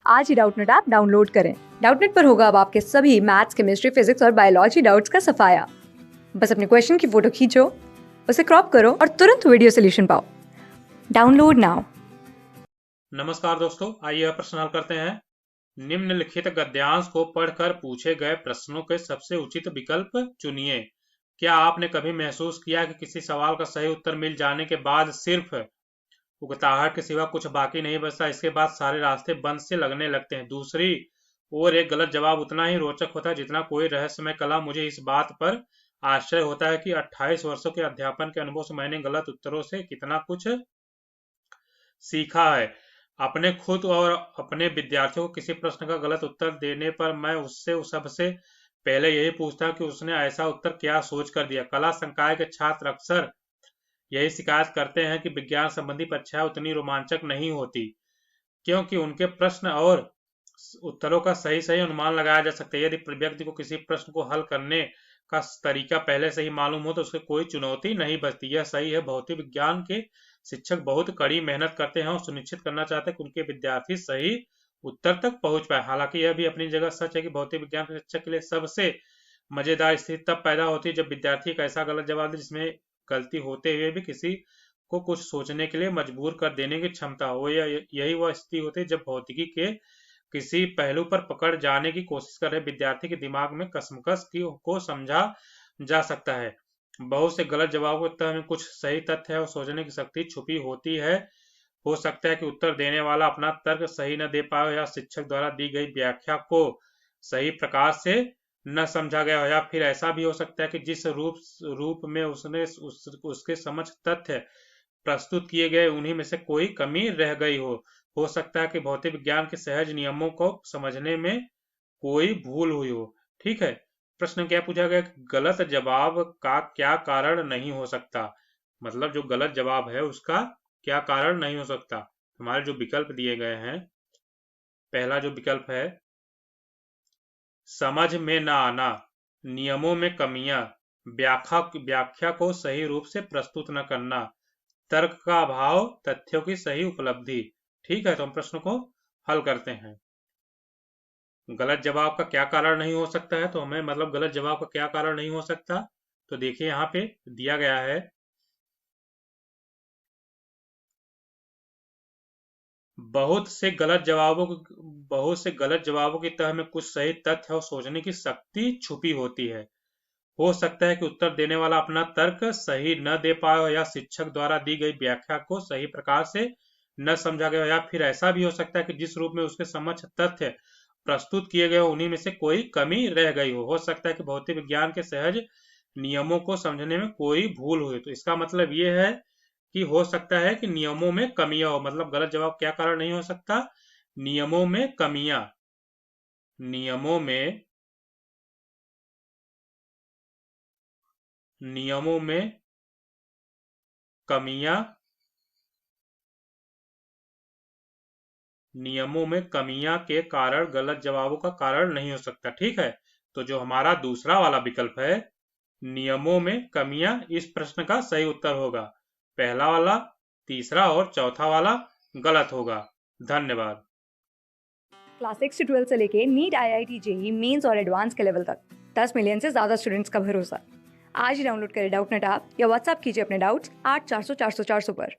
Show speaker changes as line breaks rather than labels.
आज ही Doubtnut app download करें। Doubtnut पर होगा अब आपके सभी मैथ्स, केमिस्ट्री, फिजिक्स और बायोलॉजी डाउट्स का सफाया। बस अपने क्वेश्चन की फोटो खींचो, उसे क्रॉप करो और तुरंत वीडियो सोल्यूशन पाओ। Download now.
नमस्कार दोस्तों, आइए अब प्रश्न हल करते हैं। निम्नलिखित गद्यांश को पढ़कर पूछे गए प्रश्नों के सबसे उचित विकल्प चुनिए। क्या आपने कभी महसूस किया कि किसी सवाल का सही उत्तर मिल जाने के बाद सिर्फ उकताहट के सिवा कुछ बाकी नहीं बचता? इसके बाद सारे रास्ते बंद से लगने लगते हैं। दूसरी ओर एक गलत जवाब उतना ही रोचक होता है जितना कोई रहस्यमय कला। मुझे इस बात पर आश्चर्य होता है कि 28 वर्षों के अध्यापन के अनुभव से मैंने गलत उत्तरों से कितना कुछ सीखा है। अपने खुद और अपने विद्यार्थियों को किसी प्रश्न का गलत उत्तर देने पर मैं उससे सबसे पहले यही पूछता हूँ कि उसने ऐसा उत्तर क्या सोच कर दिया। कला संकाय के छात्र अक्सर यही शिकायत करते हैं कि विज्ञान संबंधी परीक्षाएं उतनी रोमांचक नहीं होती, क्योंकि उनके प्रश्न और उत्तरों का सही सही अनुमान लगाया जा सकता है। यदि व्यक्ति को किसी प्रश्न को हल करने का तरीका पहले से ही मालूम हो तो उसके कोई चुनौती नहीं बचती। यह सही है। भौतिक विज्ञान के शिक्षक बहुत कड़ी मेहनत करते हैं और सुनिश्चित करना चाहते हैं कि उनके विद्यार्थी सही उत्तर तक पहुंच पाए। हालांकि यह भी अपनी जगह सच है कि भौतिक विज्ञान के शिक्षक के लिए सबसे मजेदार स्थिति तब पैदा होती है जब विद्यार्थी एक ऐसा गलत जवाब दे जिसमें गलती होते हुए भी किसी को कुछ सोचने के लिए मजबूर कर देने की क्षमता हो। यही वह स्थिति होती है जब भौतिकी के किसी पहलू पर पकड़ जाने की कोशिश कर रहे विद्यार्थी के दिमाग में कसमकस को समझा जा सकता है। बहुत से गलत जवाबों के उत्तर में कुछ सही तथ्य है और सोचने की शक्ति छुपी होती है। हो सकता है कि उत्तर देने वाला अपना तर्क सही न दे पाए या शिक्षक द्वारा दी गई व्याख्या को सही प्रकार से न समझा गया हो, या फिर ऐसा भी हो सकता है कि जिस रूप में उसने उसके समझ तथ्य प्रस्तुत किए गए उन्हीं में से कोई कमी रह गई हो। हो सकता है कि भौतिक विज्ञान के सहज नियमों को समझने में कोई भूल हुई हो। ठीक है। प्रश्न क्या पूछा गया कि गलत जवाब का क्या कारण नहीं हो सकता? मतलब जो गलत जवाब है उसका क्या कारण नहीं हो सकता। हमारे जो विकल्प दिए गए हैं, पहला जो विकल्प है समझ में न आना, नियमों में कमियां, व्याख्या को सही रूप से प्रस्तुत न करना, तर्क का अभाव, तथ्यों की सही उपलब्धि। ठीक है, तो हम प्रश्न को हल करते हैं। गलत जवाब का क्या कारण नहीं हो सकता है, तो हमें मतलब गलत जवाब का क्या कारण नहीं हो सकता, तो देखिए यहाँ पे दिया गया है बहुत से गलत जवाबों की तह में कुछ सही तथ्य और सोचने की शक्ति छुपी होती है। हो सकता है कि उत्तर देने वाला अपना तर्क सही न दे पाए हो या शिक्षक द्वारा दी गई व्याख्या को सही प्रकार से न समझा गया हो, या फिर ऐसा भी हो सकता है कि जिस रूप में उसके समक्ष तथ्य प्रस्तुत किए गए हो उन्हीं में से कोई कमी रह गई हो। हो सकता है कि भौतिक विज्ञान के सहज नियमों को समझने में कोई भूल हुई। तो इसका मतलब ये है कि हो सकता है कि नियमों में कमियां हो। मतलब गलत जवाब क्या कारण नहीं हो सकता? नियमों में कमियां। नियमों में नियमों में कमियां नियमों में कमियां के कारण गलत जवाबों का कारण नहीं हो सकता। ठीक है, तो जो हमारा दूसरा वाला विकल्प है नियमों में कमियां, इस प्रश्न का सही उत्तर होगा। पहला वाला, तीसरा और चौथा वाला गलत होगा। धन्यवाद।
क्लास 6 से 12 से लेके नीट, IIT, JEE मेंस और एडवांस के लेवल तक 10 मिलियन से ज्यादा स्टूडेंट्स का भरोसा। आज ही डाउनलोड करें डाउटनेट ऐप या व्हाट्सएप कीजिए अपने डाउट्स 8400 400 400 पर।